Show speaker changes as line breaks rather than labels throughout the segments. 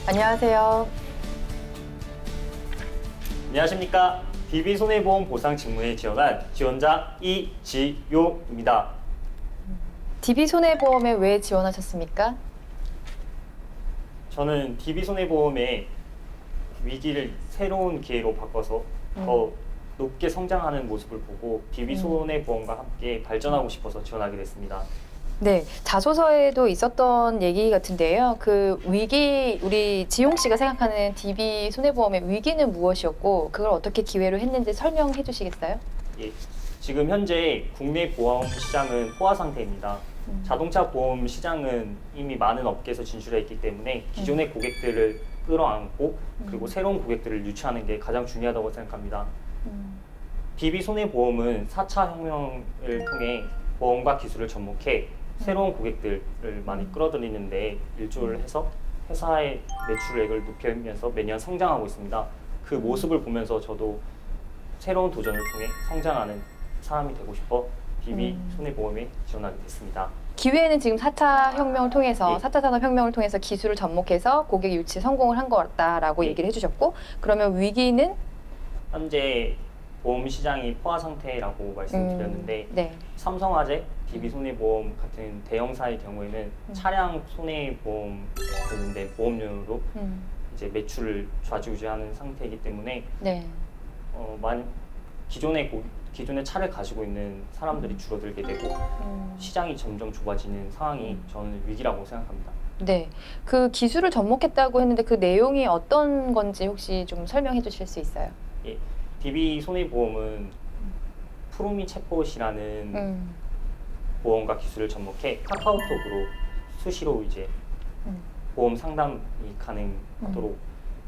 안녕하세요.
안녕하십니까. DB손해보험 보상 직무에 지원한 지원자 이지용입니다.
DB손해보험에 왜 지원하셨습니까?
저는 DB손해보험의 위기를 새로운 기회로 바꿔서 더 높게 성장하는 모습을 보고 DB손해보험과 함께 발전하고 싶어서 지원하게 됐습니다.
네, 자소서에도 있었던 얘기 같은데요. 그 위기, 우리 지용 씨가 생각하는 DB손해보험의 위기는 무엇이었고 그걸 어떻게 기회로 했는지 설명해 주시겠어요?
예, 지금 현재 국내 보험 시장은 포화 상태입니다. 자동차 보험 시장은 이미 많은 업계에서 진출해 있기 때문에 기존의 고객들을 끌어안고 그리고 새로운 고객들을 유치하는 게 가장 중요하다고 생각합니다. DB손해보험은 4차 혁명을 통해 보험과 기술을 접목해 새로운 고객들을 많이 끌어들이는 데 일조를 해서 회사의 매출액을 높이면서 매년 성장하고 있습니다. 그 모습을 보면서 저도 새로운 도전을 통해 성장하는 사람이 되고 싶어 DB손해보험에 지원하게 됐습니다.
기회는 지금 4차 혁명을 통해서,
네.
4차 산업혁명을 통해서 기술을 접목해서 고객 유치 성공을 한 것 같다라고
네.
얘기를 해주셨고, 그러면 위기는?
현재 보험 시장이 포화 상태라고 말씀드렸는데
네.
삼성화재, DB손해보험 같은 대형사의 경우에는 차량 손해보험 되는데 보험료로 이제 매출을 좌지우지하는 상태이기 때문에
네.
기존의 차를 가지고 있는 사람들이 줄어들게 되고 시장이 점점 좁아지는 상황이 저는 위기라고 생각합니다.
네. 그 기술을 접목했다고 했는데 그 내용이 어떤 건지 혹시 좀 설명해 주실 수 있어요?
예, DB손해보험은 프로미 챗봇이라는 보험과 기술을 접목해 카카오톡으로 수시로 이제 보험 상담이 가능하도록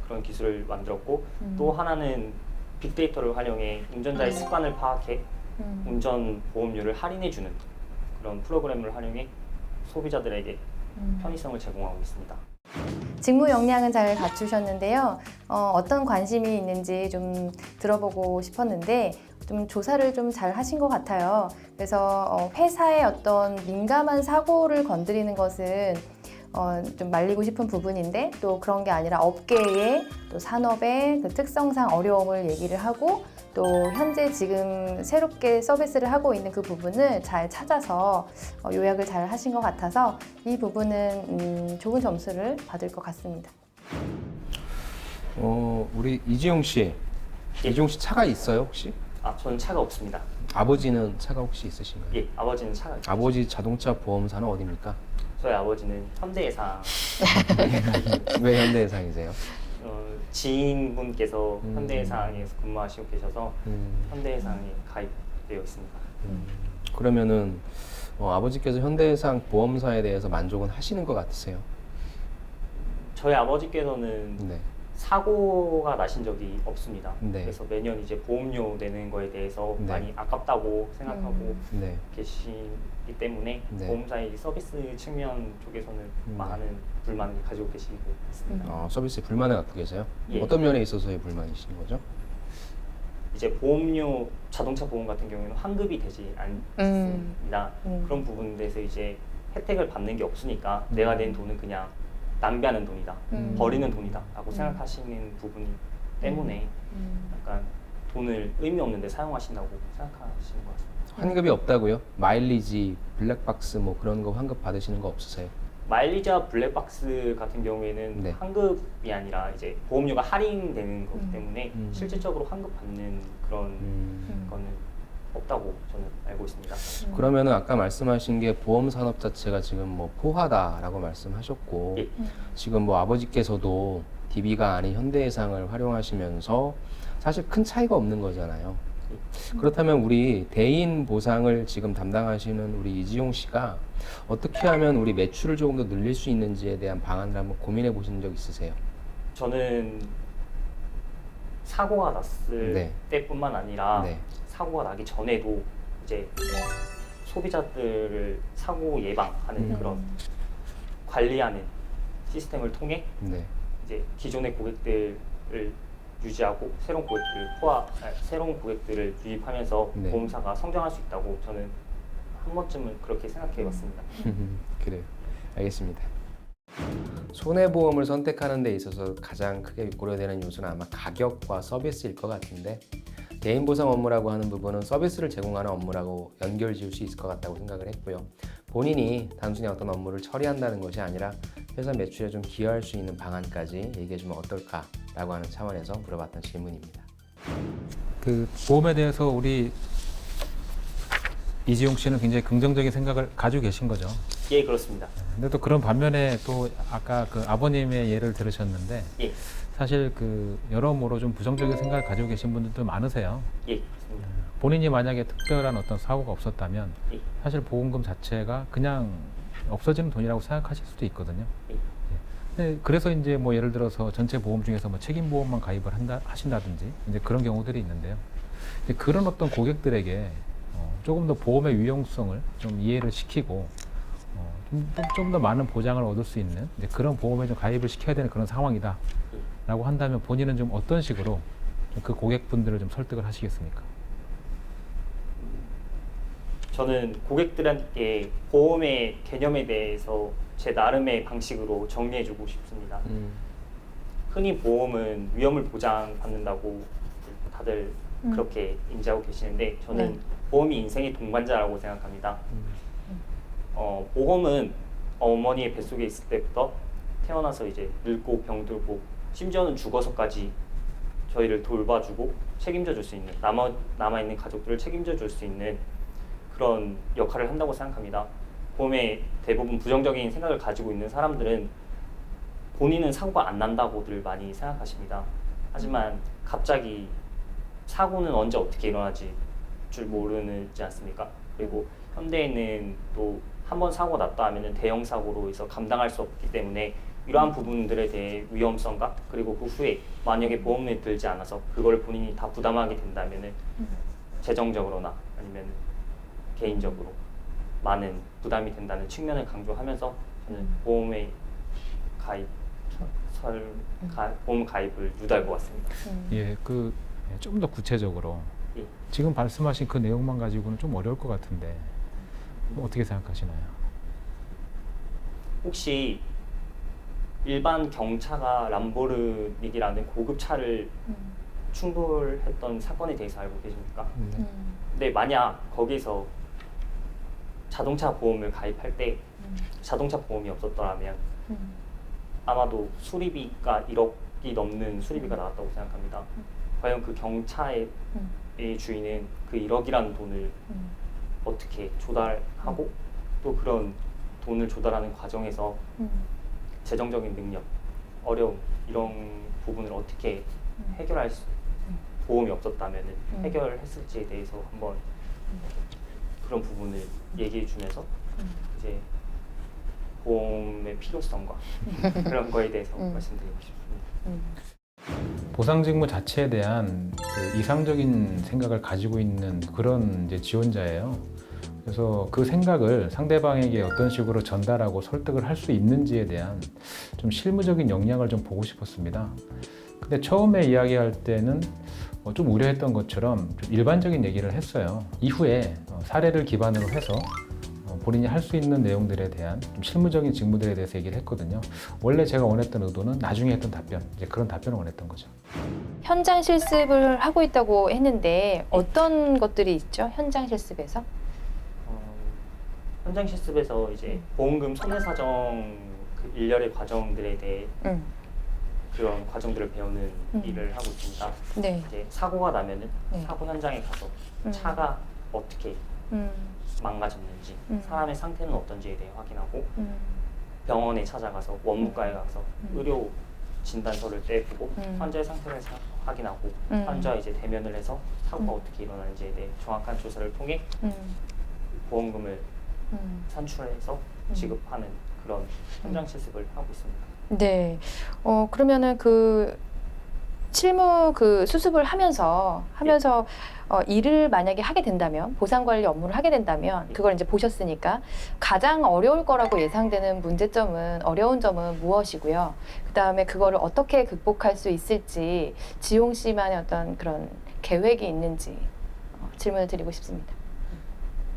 그런 기술을 만들었고 또 하나는 빅데이터를 활용해 운전자의 습관을 파악해 운전 보험료를 할인해주는 그런 프로그램을 활용해 소비자들에게 편의성을 제공하고 있습니다.
직무 역량은 잘 갖추셨는데요. 어떤 관심이 있는지 좀 들어보고 싶었는데 좀 조사를 좀 잘 하신 것 같아요. 그래서 회사의 어떤 민감한 사고를 건드리는 것은 좀 말리고 싶은 부분인데 또 그런 게 아니라 업계의 또 산업의 그 특성상 어려움을 얘기를 하고 또 현재 지금 새롭게 서비스를 하고 있는 그 부분을 잘 찾아서 요약을 잘 하신 것 같아서 이 부분은 좋은 점수를 받을 것 같습니다.
우리 이지용 씨,
예.
이지용 씨 차가 있어요 혹시?
저는 차가 없습니다.
아버지는 차가 혹시 있으신가요?
예, 아버지는 차가 있습니다.
아버지 자동차 보험사는 어디입니까?
저희 아버지는 현대해상
왜 현대해상이세요?
지인분께서 현대해상에서 근무하시고 계셔서 현대해상에 가입되어 있습니다.
그러면은 아버지께서 현대해상 보험사에 대해서 만족은 하시는 것 같으세요?
저희 아버지께서는
네.
사고가 나신 적이 없습니다.
네.
그래서 매년 이제 보험료 내는 거에 대해서
네.
많이 아깝다고 생각하고
네.
계시기 때문에
네.
보험사의 서비스 측면 쪽에서는 많은 불만을 가지고 계시고 있습니다.
서비스에 불만을 갖고 계세요?
예.
어떤 면에 있어서의 불만이신 거죠?
이제 보험료, 자동차 보험 같은 경우에는 환급이 되지 않습니다. 그런 부분에 대해서 이제 혜택을 받는 게 없으니까 내가 낸 돈은 그냥 낭비하는 돈이다, 버리는 돈이다 라고 생각하시는 부분이 때문에 약간 돈을 의미 없는데 사용하신다고 생각하시는 것 같습니다.
환급이 없다고요? 마일리지, 블랙박스 뭐 그런 거 환급 받으시는 거 없으세요?
마일리지와 블랙박스 같은 경우에는
네.
환급이 아니라 이제 보험료가 할인되는 거기 때문에 실질적으로 환급 받는 그런 거는 없다고 저는 알고 있습니다.
그러면은 아까 말씀하신 게 보험 산업 자체가 지금 뭐 포화다라고 말씀하셨고
예.
지금 뭐 아버지께서도 DB가 아닌 현대해상을 활용하시면서 사실 큰 차이가 없는 거잖아요. 그렇다면 우리 대인 보상을 지금 담당하시는 우리 이지용 씨가 어떻게 하면 우리 매출을 조금 더 늘릴 수 있는지에 대한 방안을 한번 고민해 보신 적 있으세요?
저는 사고가 났을
네.
때뿐만 아니라
네.
사고가 나기 전에도 이제 소비자들을 사고 예방하는 그런 관리하는 시스템을 통해
네.
이제 기존의 고객들을 유지하고 새로운 고객들을 유입하면서
네.
보험사가 성장할 수 있다고 저는 한 번쯤은 그렇게 생각해 봤습니다.
그래요. 알겠습니다. 손해보험을 선택하는 데 있어서 가장 크게 고려되는 요소는 아마 가격과 서비스일 것 같은데, 개인보상 업무라고 하는 부분은 서비스를 제공하는 업무라고 연결지을 수 있을 것 같다고 생각을 했고요. 본인이 단순히 어떤 업무를 처리한다는 것이 아니라 회사 매출에 좀 기여할 수 있는 방안까지 얘기해주면 어떨까라고 하는 차원에서 물어봤던 질문입니다.
그 보험에 대해서 우리 이지용 씨는 굉장히 긍정적인 생각을 가지고 계신 거죠.
예, 그렇습니다.
근데 또 그런 반면에 또 아까 그 아버님의 예를 들으셨는데
예,
사실 그 여러모로 좀 부정적인 생각을 가지고 계신 분들도 많으세요.
예, 그렇습니다.
본인이 만약에 특별한 어떤 사고가 없었다면
예.
사실 보험금 자체가 그냥 없어지는 돈이라고 생각하실 수도 있거든요.
예.
네, 그래서 이제 뭐 예를 들어서 전체 보험 중에서 뭐 책임보험만 가입을 하신다든지 이제 그런 경우들이 있는데요. 이제 그런 어떤 고객들에게 조금 더 보험의 유용성을 좀 이해를 시키고 좀 더 많은 보장을 얻을 수 있는 이제 그런 보험에 좀 가입을 시켜야 되는 그런 상황이다라고 한다면 본인은 좀 어떤 식으로 그 고객분들을 좀 설득을 하시겠습니까?
저는 고객들한테 보험의 개념에 대해서 제 나름의 방식으로 정리해주고 싶습니다. 흔히 보험은 위험을 보장받는다고 다들 그렇게 인지하고 계시는데 저는
네.
보험이 인생의 동반자라고 생각합니다. 보험은 어머니의 뱃속에 있을 때부터 태어나서 이제 늙고 병들고 심지어는 죽어서까지 저희를 돌봐주고 책임져 줄 수 있는 남아있는 가족들을 책임져 줄 수 있는 그런 역할을 한다고 생각합니다. 보험에 대부분 부정적인 생각을 가지고 있는 사람들은 본인은 사고가 안 난다고들 많이 생각하십니다. 하지만 갑자기 사고는 언제 어떻게 일어나지 줄 모르지 않습니까? 그리고 현대에는 또 한 번 사고 났다 하면은 대형 사고로 해서 감당할 수 없기 때문에 이러한 부분들에 대해 위험성과 그리고 그 후에 만약에 보험에 들지 않아서 그걸 본인이 다 부담하게 된다면은 재정적으로나 아니면 개인적으로 많은 부담이 된다는 측면을 강조하면서 저는 보험에 보험 가입을 유도할 것 같습니다.
예, 그 좀 더 구체적으로
예.
지금 말씀하신 그 내용만 가지고는 좀 어려울 것 같은데 어떻게 생각하시나요?
혹시 일반 경차가 람보르기니라는 고급 차를 충돌했던 사건에 대해서 알고 계십니까? 근데 만약 거기서 자동차 보험을 가입할 때 자동차 보험이 없었더라면 아마도 수리비가 1억이 넘는 수리비가 나왔다고 생각합니다. 과연 그 경차의 주인은 그 1억이라는 돈을 어떻게 조달하고 또 그런 돈을 조달하는 과정에서 재정적인 능력, 어려움 이런 부분을 어떻게 해결할 수 보험이 없었다면 해결했을지에 대해서 한번 그런 부분을 얘기해 주면서 이제 보험의 필요성과 그런 거에 대해서 말씀드리고 싶습니다.
보상직무 자체에 대한 그 이상적인 생각을 가지고 있는 그런 이제 지원자예요. 그래서 그 생각을 상대방에게 어떤 식으로 전달하고 설득을 할 수 있는지에 대한 좀 실무적인 역량을 좀 보고 싶었습니다. 근데 처음에 이야기할 때는 좀 우려했던 것처럼 좀 일반적인 얘기를 했어요. 이후에 사례를 기반으로 해서 본인이 할 수 있는 내용들에 대한 좀 실무적인 직무들에 대해서 얘기를 했거든요. 원래 제가 원했던 의도는 나중에 했던 답변, 이제 그런 답변을 원했던 거죠.
현장 실습을 하고 있다고 했는데 어떤 것들이 있죠? 현장 실습에서?
현장 실습에서 이제 보험금 손해사정 그 일련의 과정들에 대해 그런 과정들을 배우는 일을 하고 있습니다.
네.
이제 사고가 나면은
네.
사고 현장에 가서 차가 어떻게 망가졌는지, 사람의 상태는 어떤지에 대해 확인하고 병원에 찾아가서 원무과에 가서 의료 진단서를 떼보고 환자의 상태를 확인하고 환자와 이제 대면을 해서 사고가 어떻게 일어나는지에 대해 정확한 조사를 통해 보험금을 산출해서 지급하는 그런 현장 실습을 하고 있습니다.
네. 그러면은 그 실무 그 수습을 하면서 일을 만약에 하게 된다면 보상 관리 업무를 하게 된다면 그걸 이제 보셨으니까 가장 어려울 거라고 예상되는 문제점은 어려운 점은 무엇이고요? 그다음에 그거를 어떻게 극복할 수 있을지 지용 씨만의 어떤 그런 계획이 있는지 질문을 드리고 싶습니다.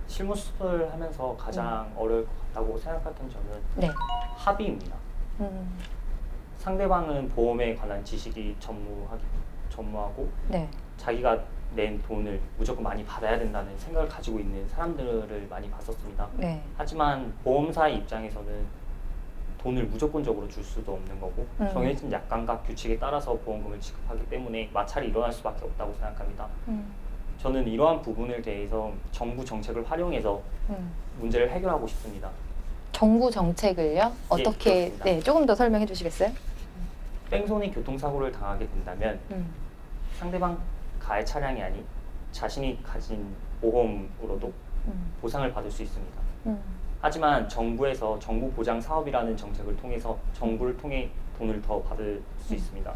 실무 수습을 하면서 가장 어려울 것 같다고 생각했던 점은
네.
합의입니다. 상대방은 보험에 관한 지식이 전무하고
네.
자기가 낸 돈을 무조건 많이 받아야 된다는 생각을 가지고 있는 사람들을 많이 봤었습니다.
네.
하지만 보험사의 입장에서는 돈을 무조건적으로 줄 수도 없는 거고 정해진 약관과 규칙에 따라서 보험금을 지급하기 때문에 마찰이 일어날 수밖에 없다고 생각합니다. 저는 이러한 부분에 대해서 정부 정책을 활용해서 문제를 해결하고 싶습니다.
정부 정책을요? 어떻게?
그렇습니다.
네, 조금 더 설명해 주시겠어요?
뺑소니 교통사고를 당하게 된다면 상대방 가해 차량이 아닌 자신이 가진 보험으로도 보상을 받을 수 있습니다. 하지만 정부에서 정부 보장 사업이라는 정책을 통해서 정부를 통해 돈을 더 받을 수 있습니다.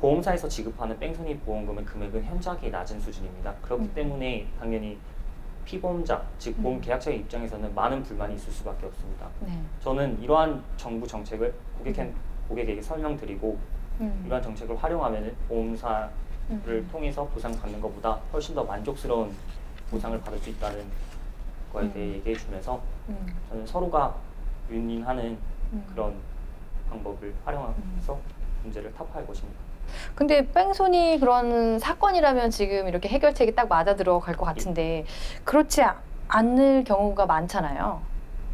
보험사에서 지급하는 뺑소니 보험금의 금액은 현저하게 낮은 수준입니다. 그렇기 때문에 당연히 피보험자, 즉 보험 계약자의 입장에서는 많은 불만이 있을 수밖에 없습니다.
네.
저는 이러한 정부 정책을 고객에게 설명드리고 이러한 정책을 활용하면 보험사를 통해서 보상받는 것보다 훨씬 더 만족스러운 보상을 받을 수 있다는 거에 대해 얘기해 주면서 저는 서로가 윈윈하는 그런 방법을 활용해서 문제를 타파할 것입니다.
근데 뺑소니 그런 사건이라면 지금 이렇게 해결책이 딱 맞아 들어갈 것 같은데 그렇지 않을 경우가 많잖아요.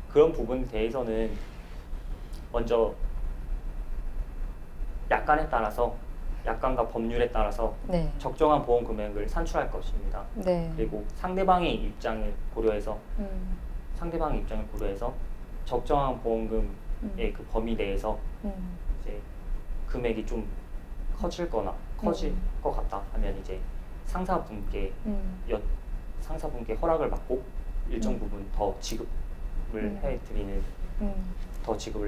그런 부분에 대해서는 먼저 약관에 따라서 약관과 법률에 따라서
네.
적정한 보험 금액을 산출할 것입니다.
네.
그리고 상대방의 입장을 고려해서 적정한 보험금의 그 범위 내에서 이제 금액이 좀 커질 것 같다 하면 이제 상사분께 허락을 받고 일정 부분 더 지급을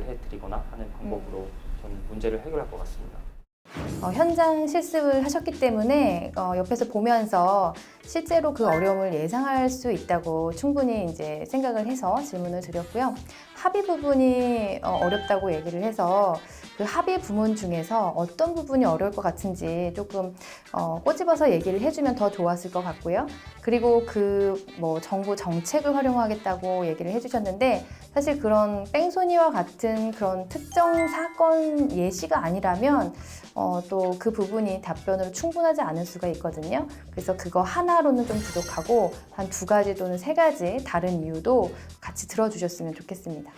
해드리거나 하는 방법으로 저는 문제를 해결할 것 같습니다.
현장 실습을 하셨기 때문에 옆에서 보면서 실제로 그 어려움을 예상할 수 있다고 충분히 이제 생각을 해서 질문을 드렸고요. 합의 부분이 어렵다고 얘기를 해서 그 합의 부문 중에서 어떤 부분이 어려울 것 같은지 조금 꼬집어서 얘기를 해주면 더 좋았을 것 같고요. 그리고 그 정부 정책을 활용하겠다고 얘기를 해주셨는데 사실 그런 뺑소니와 같은 그런 특정 사건 예시가 아니라면 또 그 부분이 답변으로 충분하지 않을 수가 있거든요. 그래서 그거 하나로는 좀 부족하고 한 2가지 또는 3가지 다른 이유도 같이 들어주셨으면 좋겠습니다.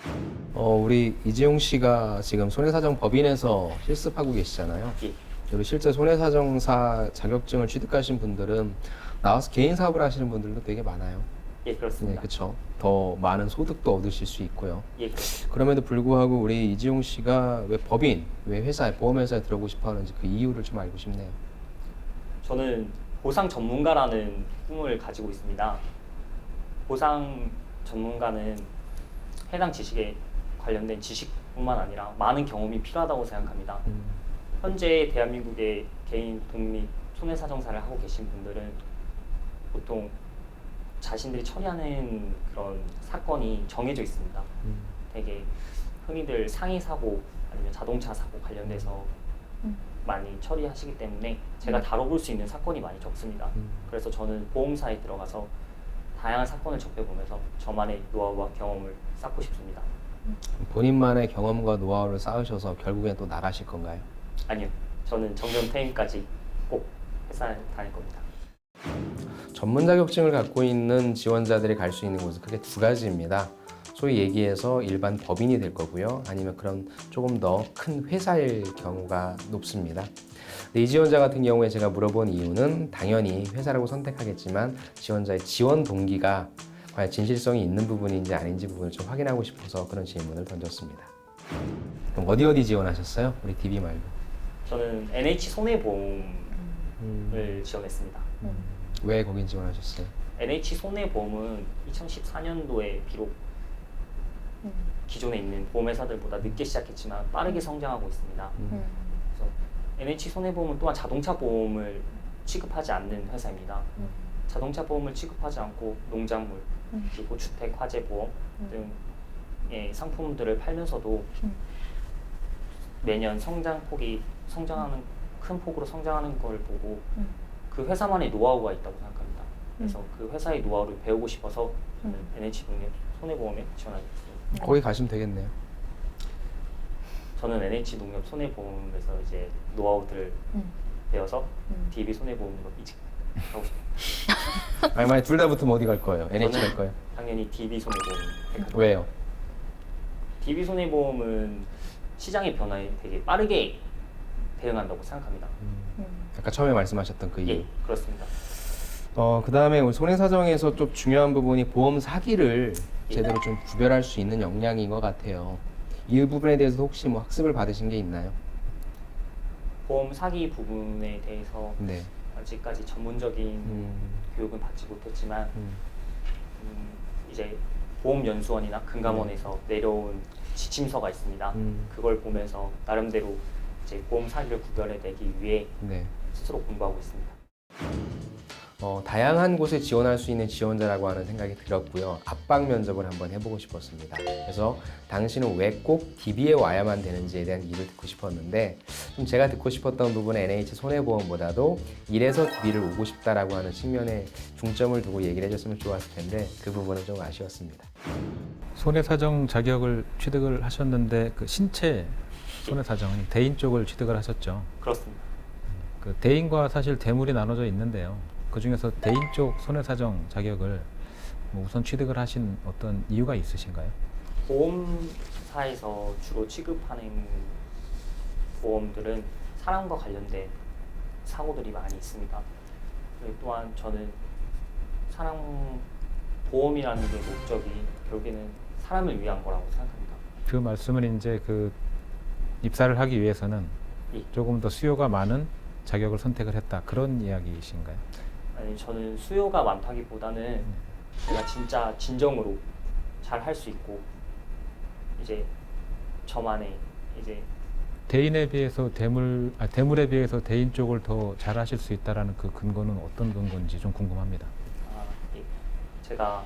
우리 이지용 씨가 지금 손해사정 법인에서 실습하고 계시잖아요.
예.
그리고 실제 손해사정사 자격증을 취득하신 분들은 나와서 개인 사업을 하시는 분들도 되게 많아요.
예,
네,
그렇습니다.
그렇죠. 더 많은 소득도 얻으실 수 있고요.
예, 그렇습니다.
그럼에도 불구하고 우리 이지용 씨가 왜 법인, 왜 회사에 보험회사에 들어오고 싶어하는지 그 이유를 좀 알고 싶네요.
저는 보상 전문가라는 꿈을 가지고 있습니다. 보상 전문가는 해당 지식에 관련된 지식뿐만 아니라 많은 경험이 필요하다고 생각합니다. 현재 대한민국의 개인 독립 손해사정사를 하고 계신 분들은 보통 자신들이 처리하는 그런 사건이 정해져 있습니다. 되게 흔히들 상해 사고 아니면 자동차 사고 관련돼서 많이 처리하시기 때문에 제가 다뤄볼 수 있는 사건이 많이 적습니다. 그래서 저는 보험사에 들어가서 다양한 사건을 접해보면서 저만의 노하우와 경험을 쌓고 싶습니다.
본인만의 경험과 노하우를 쌓으셔서 결국엔 또 나가실 건가요?
아니요, 저는 정년 퇴임까지 꼭 회사에 다닐 겁니다.
전문 자격증을 갖고 있는 지원자들이 갈 수 있는 곳은 크게 2가지입니다. 소위 얘기해서 일반 법인이 될 거고요. 아니면 그런 조금 더 큰 회사일 경우가 높습니다. 이 지원자 같은 경우에 제가 물어본 이유는 당연히 회사라고 선택하겠지만 지원자의 지원 동기가 과연 진실성이 있는 부분인지 아닌지 부분을 좀 확인하고 싶어서 그런 질문을 던졌습니다. 그럼 어디 지원하셨어요? 우리 DB 말고.
저는 NH 손해보험을 지원했습니다.
왜 거긴 지원하셨어요?
NH 손해보험은 2014년도에 비록 기존에 있는 보험회사들보다 늦게 시작했지만 빠르게 성장하고 있습니다. 그래서 NH 손해보험은 또한 자동차 보험을 취급하지 않는 회사입니다. 자동차 보험을 취급하지 않고 농작물 그리고 주택 화재 보험 등의 상품들을 팔면서도 매년 큰 폭으로 성장하는 걸 보고 그 회사만의 노하우가 있다고 생각합니다. 그래서 그 회사의 노하우를 배우고 싶어서 저는 NH 손해보험에 지원하게 됐습니다.
거기 가시면 되겠네요.
저는 NH 농협 손해보험에서 이제 노하우들을 배워서 DB 손해보험으로 이직하고 싶어요.
아니 만약 둘 다 붙으면 어디 갈 거예요? NH 갈 거예요?
당연히 DB 손해보험.
왜요?
DB 손해보험은 시장의 변화에 되게 빠르게 대응한다고 생각합니다.
아까 처음에 말씀하셨던 그 이유.
예, 그렇습니다.
그 다음에 우리 손해사정에서 좀 중요한 부분이 보험 사기를 제대로 좀 구별할 수 있는 역량인 것 같아요. 이 부분에 대해서 혹시 뭐 학습을 받으신 게 있나요?
보험 사기 부분에 대해서
네.
아직까지 전문적인 교육은 받지 못했지만 이제 보험연수원이나 금감원에서 내려온 지침서가 있습니다. 그걸 보면서 나름대로 이제 보험 사기를 구별해내기 위해
네.
스스로 공부하고 있습니다.
다양한 곳에 지원할 수 있는 지원자라고 하는 생각이 들었고요. 압박 면접을 한번 해보고 싶었습니다. 그래서 당신은 왜 꼭 DB에 와야만 되는지에 대한 이유를 듣고 싶었는데 좀 제가 듣고 싶었던 부분은 NH 손해보험보다도 이래서 DB를 오고 싶다라고 하는 측면에 중점을 두고 얘기를 해줬으면 좋았을 텐데 그 부분은 좀 아쉬웠습니다.
손해사정 자격을 취득을 하셨는데 그 신체 손해사정은 대인 쪽을 취득을 하셨죠.
그렇습니다.
그 대인과 사실 대물이 나눠져 있는데요. 그 중에서 대인 쪽 손해사정 자격을 뭐 우선 취득을 하신 어떤 이유가 있으신가요?
보험사에서 주로 취급하는 보험들은 사람과 관련된 사고들이 많이 있습니다. 그리고 또한 저는 사람 보험이라는 게 목적이 결국에는 사람을 위한 거라고 생각합니다.
그 말씀은 이제 그 입사를 하기 위해서는
예.
조금 더 수요가 많은 자격을 선택을 했다 그런 이야기이신가요?
아니 저는 수요가 많다기보다는 제가 진짜 진정으로 잘 할 수 있고 이제 저만의 이제
대인에 비해서 대물에 비해서 대인 쪽을 더 잘하실 수 있다라는 그 근거는 어떤 근거인지 좀 궁금합니다.
예. 제가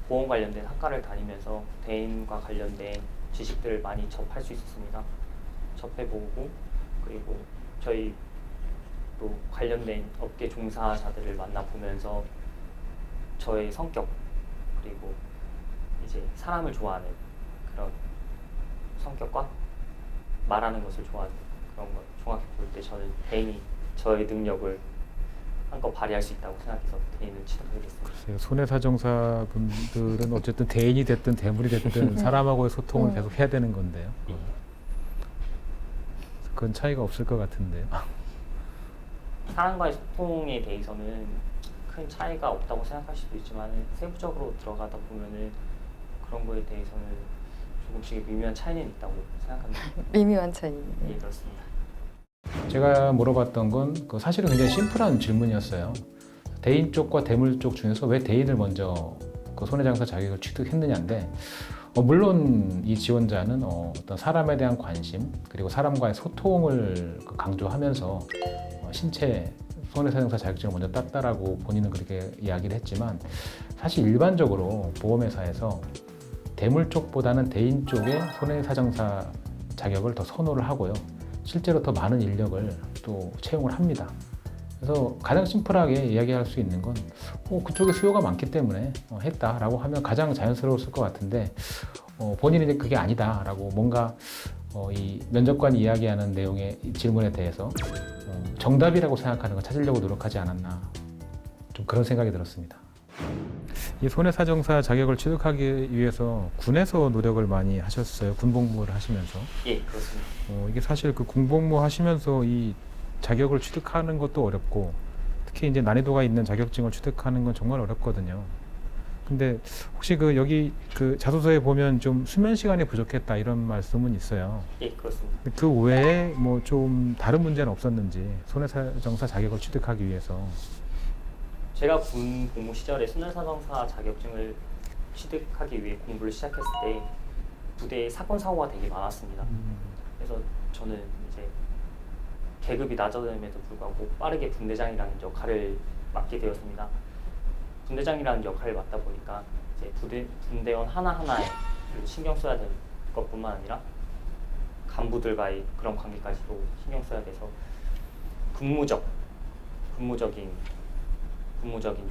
보험 관련된 학과를 다니면서 대인과 관련된 지식들을 많이 접할 수 있었습니다. 접해보고 그리고 저희 또 관련된 업계 종사자들을 만나보면서 저의 성격 그리고 이제 사람을 좋아하는 그런 성격과 말하는 것을 좋아하는 그런 걸 종합해 볼 때 저는 대인이 저의 능력을 한껏 발휘할 수 있다고 생각해서 대인을 취득하게 됐습니다.
손해사정사 분들은 어쨌든 대인이 됐든 대물이 됐든 사람하고의 소통을 계속 해야 되는 건데요. 그건 차이가 없을 것 같은데요.
사람과의 소통에 대해서는 큰 차이가 없다고 생각할 수도 있지만 세부적으로 들어가다 보면은 그런 거에 대해서는 조금씩 미묘한 차이는 있다고 생각합니다.
미묘한 차이.
예, 그렇습니다.
제가 물어봤던 건 그 사실은 굉장히 심플한 질문이었어요. 대인 쪽과 대물 쪽 중에서 왜 대인을 먼저 그 손해장사 자격을 취득했느냐인데 물론 이 지원자는 어떤 사람에 대한 관심 그리고 사람과의 소통을 강조하면서 신체 손해사정사 자격증을 먼저 땄다라고 본인은 그렇게 이야기를 했지만 사실 일반적으로 보험회사에서 대물 쪽보다는 대인 쪽의 손해사정사 자격을 더 선호를 하고요. 실제로 더 많은 인력을 또 채용을 합니다. 그래서 가장 심플하게 이야기할 수 있는 건 그쪽에 수요가 많기 때문에 했다라고 하면 가장 자연스러웠을 것 같은데 본인이 이제 그게 아니다라고 뭔가 이 면접관이 이야기하는 내용의 질문에 대해서 정답이라고 생각하는 걸 찾으려고 노력하지 않았나 좀 그런 생각이 들었습니다. 이 손해사정사 자격을 취득하기 위해서 군에서 노력을 많이 하셨어요. 군복무를 하시면서.
예, 그렇습니다.
이게 사실 그 군복무 하시면서 이 자격을 취득하는 것도 어렵고 특히 이제 난이도가 있는 자격증을 취득하는 건 정말 어렵거든요. 근데 혹시 그 여기 그 자소서에 보면 좀 수면 시간이 부족했다 이런 말씀은 있어요.
예, 그렇습니다.
그 외에 뭐 좀 다른 문제는 없었는지 손해사정사 자격을 취득하기 위해서.
제가 군 복무 시절에 손해사정사 자격증을 취득하기 위해 공부를 시작했을 때 부대에 사건 사고가 되게 많았습니다. 그래서 저는 이제 계급이 낮아짐에도 불구하고 빠르게 분대장이라는 역할을 맡게 되었습니다. 분대장이라는 역할을 맡다 보니까 이제 분대원 하나하나에 신경 써야 될 것뿐만 아니라 간부들과의 그런 관계까지도 신경 써야 돼서 근무적인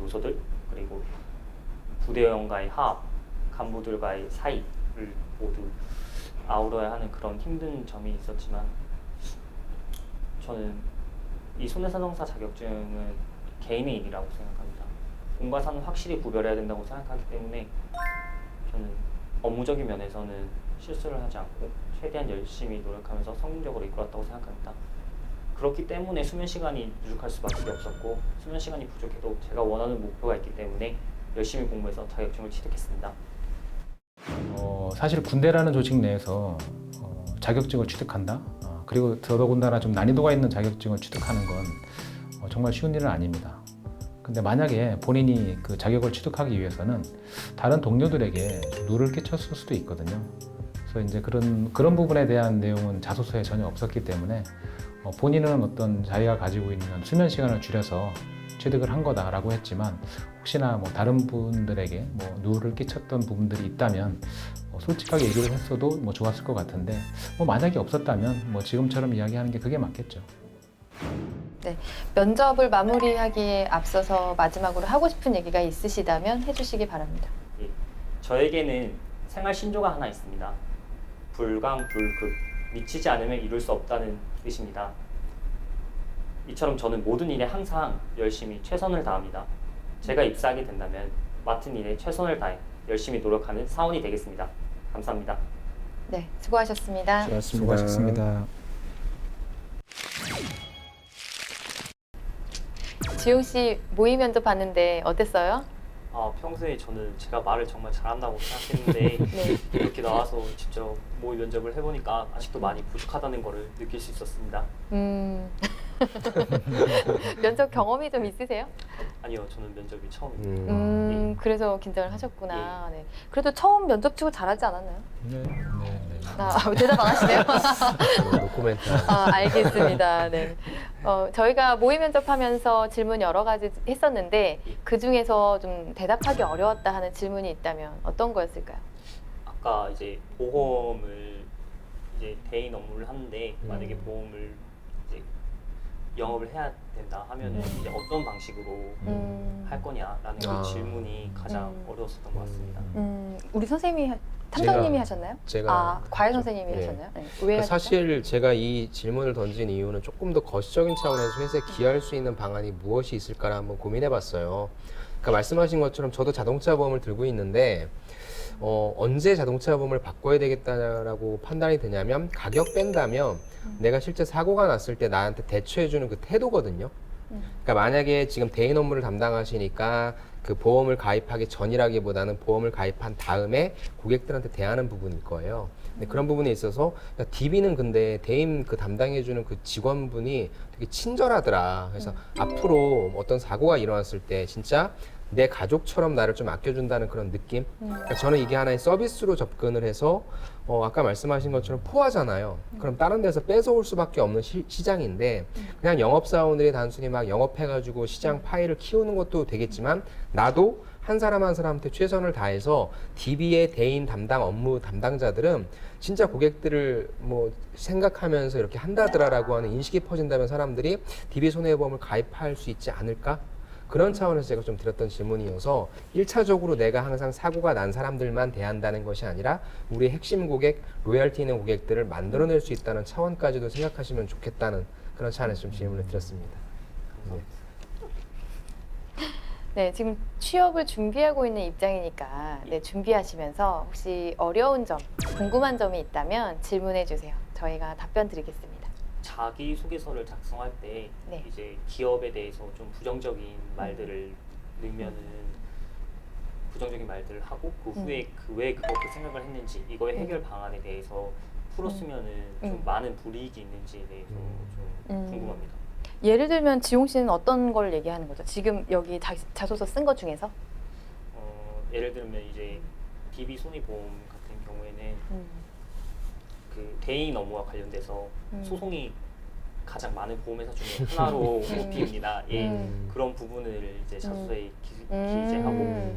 요소들 그리고 부대원과의 화합, 간부들과의 사이를 모두 아우러야 하는 그런 힘든 점이 있었지만 저는 이 손해사정사 자격증은 개인의 일이라고 생각합니다. 공과 사는 확실히 구별해야 된다고 생각하기 때문에 저는 업무적인 면에서는 실수를 하지 않고 최대한 열심히 노력하면서 성공적으로 이끌었다고 생각합니다. 그렇기 때문에 수면 시간이 부족할 수밖에 없었고 수면 시간이 부족해도 제가 원하는 목표가 있기 때문에 열심히 공부해서 자격증을 취득했습니다.
사실 군대라는 조직 내에서 자격증을 취득한다. 그리고 더더군다나 좀 난이도가 있는 자격증을 취득하는 건 정말 쉬운 일은 아닙니다. 근데 만약에 본인이 그 자격을 취득하기 위해서는 다른 동료들에게 좀 누를 끼쳤을 수도 있거든요. 그래서 이제 그런 부분에 대한 내용은 자소서에 전혀 없었기 때문에 본인은 어떤 자기가 가지고 있는 수면 시간을 줄여서 취득을 한 거다라고 했지만 혹시나 뭐 다른 분들에게 뭐 누를 끼쳤던 부분들이 있다면 솔직하게 얘기를 했어도 뭐 좋았을 것 같은데 뭐 만약에 없었다면 뭐 지금처럼 이야기하는 게 그게 맞겠죠.
네, 면접을 마무리하기에 앞서서 마지막으로 하고 싶은 얘기가 있으시다면 해주시기 바랍니다.
예, 저에게는 생활 신조가 하나 있습니다. 불강불극, 미치지 않으면 이룰 수 없다는 뜻입니다. 이처럼 저는 모든 일에 항상 열심히 최선을 다합니다. 제가 입사하게 된다면 맡은 일에 최선을 다해 열심히 노력하는 사원이 되겠습니다. 감사합니다.
네, 수고하셨습니다.
수고하셨습니다.
지용 씨 모의 면접 봤는데 어땠어요?
평소에 저는 제가 말을 정말 잘한다고 생각했는데
네.
이렇게 나와서 직접 모의 면접을 해보니까 아직도 많이 부족하다는 것을 느낄 수 있었습니다.
면접 경험이 좀 있으세요?
아니요, 저는 면접이 처음입니다.
그래서 긴장을 하셨구나. 네. 그래도 처음 면접 치고 잘하지 않았나요?
네.
대답 안 하시네요.
노코멘트.
알겠습니다. 네. 저희가 모의 면접하면서 질문 여러 가지 했었는데 그 중에서 좀 대답하기 어려웠다 하는 질문이 있다면 어떤 거였을까요?
아까 이제 보험을 이제 대인 업무를 하는데 만약에 보험을 이제 영업을 해야 된다 하면은 이제 어떤 방식으로 할 거냐라는 그 질문이 가장 어려웠었던 것 같습니다.
우리 선생님이 탐정님이
제가-
하셨나요?
제가
과외 선생님이
네.
하셨나요? 네. 왜 하셨죠?
사실 제가 이 질문을 던진 이유는 조금 더 거시적인 차원에서 회사에 기여할 수 있는 방안이 무엇이 있을까를 한번 고민해봤어요. 그러니까 말씀하신 것처럼 저도 자동차 보험을 들고 있는데 언제 자동차 보험을 바꿔야 되겠다라고 판단이 되냐면 가격 뺀다면 내가 실제 사고가 났을 때 나한테 대처해주는 그 태도거든요. 그러니까 만약에 지금 대인 업무를 담당하시니까 그 보험을 가입하기 전이라기보다는 보험을 가입한 다음에 고객들한테 대하는 부분일 거예요. 근데 그런 부분에 있어서 DB는 근데 대인 그 담당해주는 그 직원분이 되게 친절하더라. 그래서 앞으로 어떤 사고가 일어났을 때 진짜 내 가족처럼 나를 좀 아껴준다는 그런 느낌. 그러니까 저는 이게 하나의 서비스로 접근을 해서 아까 말씀하신 것처럼 포화잖아요. 그럼 다른 데서 뺏어올 수밖에 없는 시장인데 그냥 영업사원들이 단순히 막 영업해가지고 시장 파이를 키우는 것도 되겠지만 나도 한 사람 한 사람한테 최선을 다해서 DB의 대인 담당 업무 담당자들은 진짜 고객들을 뭐 생각하면서 이렇게 한다더라라고 하는 인식이 퍼진다면 사람들이 DB 손해보험을 가입할 수 있지 않을까? 그런 차원에서 제가 좀 드렸던 질문이어서 1차적으로 내가 항상 사고가 난 사람들만 대한다는 것이 아니라 우리 핵심 고객, 로열티 있는 고객들을 만들어낼 수 있다는 차원까지도 생각하시면 좋겠다는 그런 차원에서 좀 질문을 드렸습니다.
네, 지금 취업을 준비하고 있는 입장이니까 준비하시면서 혹시 어려운 점, 궁금한 점이 있다면 질문해 주세요. 저희가 답변 드리겠습니다.
자기소개서를 작성할 때
네.
이제 기업에 대해서 좀 부정적인 말들을 넣으면은 부정적인 말들을 하고 그 후에 왜 그렇게 생각을 했는지 이거의 해결 방안에 대해서 풀었으면은 좀 많은 불이익이 있는지에 대해서 좀 궁금합니다.
예를 들면 지용 씨는 어떤 걸 얘기하는 거죠? 지금 여기 자소서 쓴 것 중에서?
예를 들면 이제 DB 손해보험 같은 경우에는 그 대인 업무와 관련돼서 소송이 가장 많은 보험회사 중에 하나로 꼽힙니다. 그런 부분을 이제 자소서에 기재하고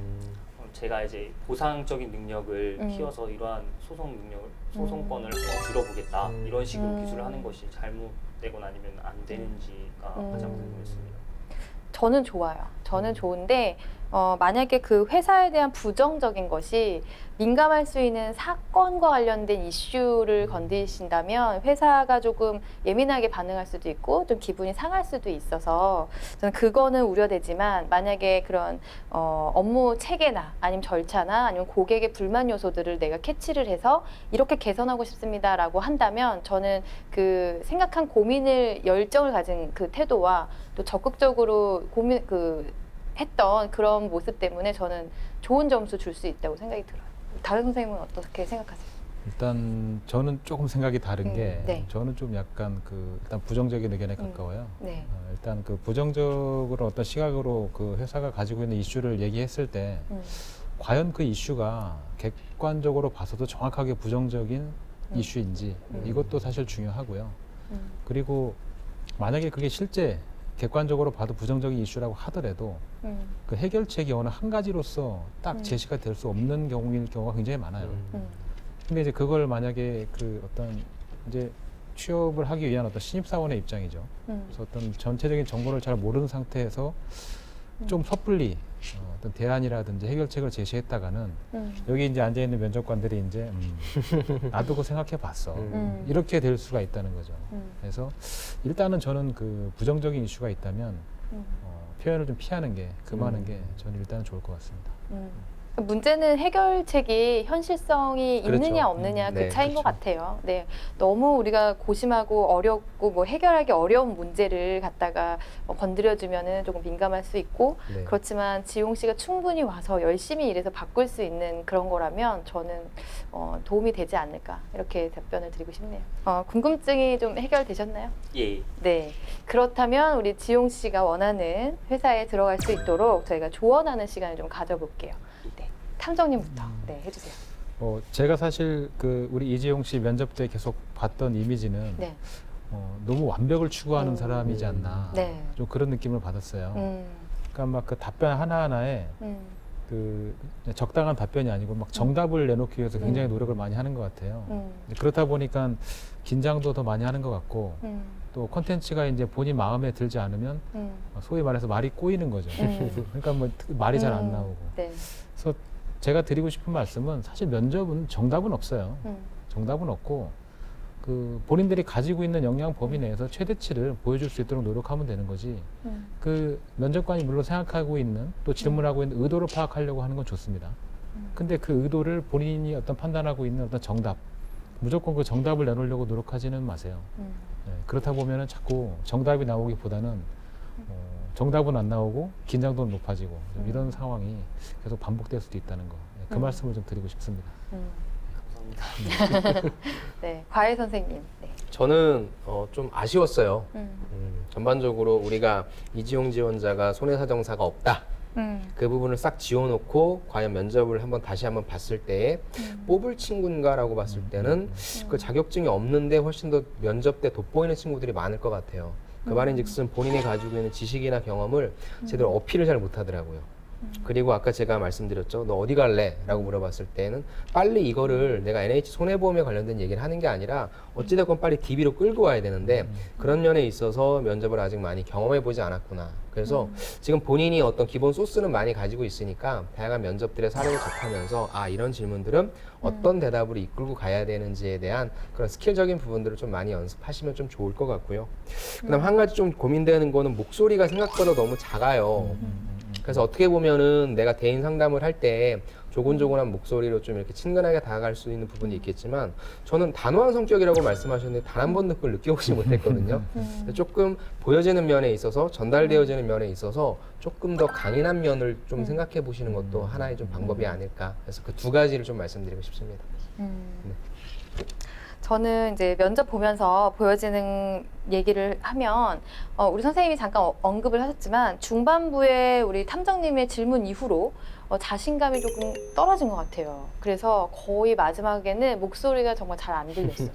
제가 이제 보상적인 능력을 키워서 이러한 소송권을 한번 줄여보겠다 이런 식으로 기술을 하는 것이 잘못되거나 아니면 안 되는지가 가장 궁금했습니다.
저는 좋아요. 저는 좋은데 만약에 그 회사에 대한 부정적인 것이 민감할 수 있는 사건과 관련된 이슈를 건드신다면 회사가 조금 예민하게 반응할 수도 있고 좀 기분이 상할 수도 있어서 저는 그거는 우려되지만 만약에 그런 업무 체계나 아니면 절차나 아니면 고객의 불만 요소들을 내가 캐치를 해서 이렇게 개선하고 싶습니다라고 한다면 저는 그 생각한 고민을 열정을 가진 그 태도와 또 적극적으로 했던 그런 모습 때문에 저는 좋은 점수 줄 수 있다고 생각이 들어요. 다른 선생님은 어떻게 생각하세요?
일단 저는 조금 생각이 다른 게
네.
저는 좀 약간 일단 부정적인 의견에 가까워요.
네.
일단 그 부정적으로 어떤 시각으로 그 회사가 가지고 있는 이슈를 얘기했을 때 과연 그 이슈가 객관적으로 봐서도 정확하게 부정적인 이슈인지 이것도 사실 중요하고요. 그리고 만약에 그게 실제 객관적으로 봐도 부정적인 이슈라고 하더라도 그 해결책이 어느 한 가지로서 딱 제시가 될 수 없는 경우일 경우가 굉장히 많아요. 근데 이제 그걸 만약에 그 어떤 이제 취업을 하기 위한 어떤 신입사원의 입장이죠. 그래서 어떤 전체적인 정보를 잘 모르는 상태에서 좀 섣불리 어떤 대안이라든지 해결책을 제시했다가는 여기 이제 앉아 있는 면접관들이 이제 나도 생각해봤어 이렇게 될 수가 있다는 거죠. 그래서 일단은 저는 그 부정적인 이슈가 있다면 표현을 좀 피하는 게 금하는 게 저는 일단은 좋을 것 같습니다.
문제는 해결책이 현실성이
그렇죠.
있느냐 없느냐 그
네,
차이인 것
그렇죠.
같아요. 네, 너무 우리가 고심하고 어렵고 뭐 해결하기 어려운 문제를 갖다가 건드려주면은 조금 민감할 수 있고
네.
그렇지만 지용 씨가 충분히 와서 열심히 일해서 바꿀 수 있는 그런 거라면 저는 도움이 되지 않을까 이렇게 답변을 드리고 싶네요. 궁금증이 좀 해결되셨나요?
예.
네. 그렇다면 우리 지용 씨가 원하는 회사에 들어갈 수 있도록 저희가 조언하는 시간을 좀 가져볼게요. 네. 탐정님부터 네, 해주세요.
제가 사실 그 우리 이재용 씨 면접 때 계속 봤던 이미지는
네.
너무 완벽을 추구하는 사람이지 않나
네.
좀 그런 느낌을 받았어요. 그러니까 막 그 답변 하나하나에 그 적당한 답변이 아니고 막 정답을 내놓기 위해서 굉장히 노력을 많이 하는 것 같아요. 그렇다 보니까 긴장도 더 많이 하는 것 같고 또 콘텐츠가 이제 본인 마음에 들지 않으면 소위 말해서 말이 꼬이는 거죠. 그러니까 뭐 말이 잘 안 나오고.
네.
그래서 제가 드리고 싶은 말씀은 사실 면접은 정답은 없어요. 정답은 없고 그 본인들이 가지고 있는 역량 범위 내에서 최대치를 보여줄 수 있도록 노력하면 되는 거지. 그 면접관이 물론 생각하고 있는 또 질문하고 있는 의도를 파악하려고 하는 건 좋습니다. 근데 그 의도를 본인이 어떤 판단하고 있는 어떤 정답, 무조건 그 정답을 내놓으려고 노력하지는 마세요. 네, 그렇다 보면은 자꾸 정답이 나오기보다는 정답은 안 나오고 긴장도는 높아지고 좀 이런 상황이 계속 반복될 수도 있다는 거. 네, 그 말씀을 좀 드리고 싶습니다.
감사합니다.
네. 과외 선생님. 네.
저는 좀 아쉬웠어요. 전반적으로 우리가 이지용 지원자가 손해사정사가 없다. 그 부분을 싹 지워놓고 과연 면접을 다시 한번 봤을 때에 뽑을 친구인가라고 봤을 때는 그 자격증이 없는데 훨씬 더 면접 때 돋보이는 친구들이 많을 것 같아요. 그 말인즉슨 본인이 가지고 있는 지식이나 경험을 제대로 어필을 잘 못하더라고요. 그리고 아까 제가 말씀드렸죠. 너 어디 갈래? 라고 물어봤을 때는 빨리 이거를 내가 NH 손해보험에 관련된 얘기를 하는 게 아니라 어찌됐건 빨리 DB로 끌고 와야 되는데 그런 면에 있어서 면접을 아직 많이 경험해보지 않았구나. 그래서 지금 본인이 어떤 기본 소스는 많이 가지고 있으니까 다양한 면접들의 사례를 접하면서 이런 질문들은 어떤 대답으로 이끌고 가야 되는지에 대한 그런 스킬적인 부분들을 좀 많이 연습하시면 좀 좋을 것 같고요. 그다음 한 가지 좀 고민되는 거는 목소리가 생각보다 너무 작아요. 그래서 어떻게 보면은 내가 대인 상담을 할 때 조곤조곤한 목소리로 좀 이렇게 친근하게 다가갈 수 있는 부분이 있겠지만 저는 단호한 성격이라고 말씀하셨는데 단 한 번도 그걸 느껴보지 못했거든요. 조금 보여지는 면에 있어서 전달되어지는 면에 있어서 조금 더 강인한 면을 좀 생각해 보시는 것도 하나의 좀 방법이 아닐까. 그래서 그 두 가지를 좀 말씀드리고 싶습니다.
저는 이제 면접 보면서 보여지는 얘기를 하면 우리 선생님이 잠깐 언급을 하셨지만 중반부에 우리 탐정님의 질문 이후로 자신감이 조금 떨어진 것 같아요. 그래서 거의 마지막에는 목소리가 정말 잘 안 들렸어요.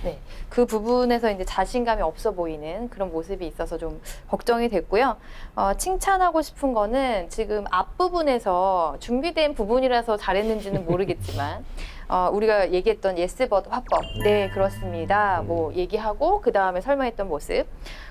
네, 그 부분에서 이제 자신감이 없어 보이는 그런 모습이 있어서 좀 걱정이 됐고요. 칭찬하고 싶은 거는 지금 앞부분에서 준비된 부분이라서 잘했는지는 모르겠지만 우리가 얘기했던 예스버드 화법, 네 그렇습니다. 뭐 얘기하고 그 다음에 설명했던 모습,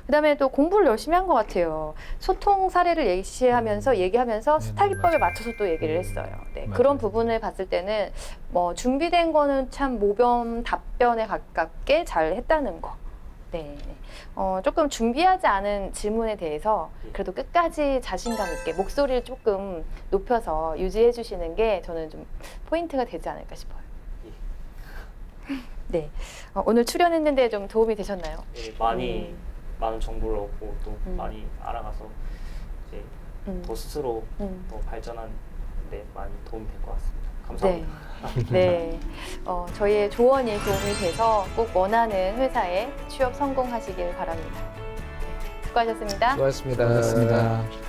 그 다음에 또 공부를 열심히 한 것 같아요. 소통 사례를 얘기하면서 스타기법에 맞춰서 또 얘기를 했어요. 네,
맞아요.
그런 부분을 봤을 때는 뭐 준비된 거는 참 모범 답변에 가깝게 잘 했다는 거. 네, 조금 준비하지 않은 질문에 대해서 그래도 끝까지 자신감 있게 목소리를 조금 높여서 유지해 주시는 게 저는 좀 포인트가 되지 않을까 싶어요. 네, 오늘 출연했는데 좀 도움이 되셨나요?
네, 많은 정보를 얻고 또 많이 알아가서 이제 더 스스로 더 발전하는 데 많이 도움이 될 것 같습니다. 감사합니다.
네, 저희의 조언이 도움이 돼서 꼭 원하는 회사에 취업 성공하시길 바랍니다. 수고하셨습니다.
수고하셨습니다.
수고하셨습니다.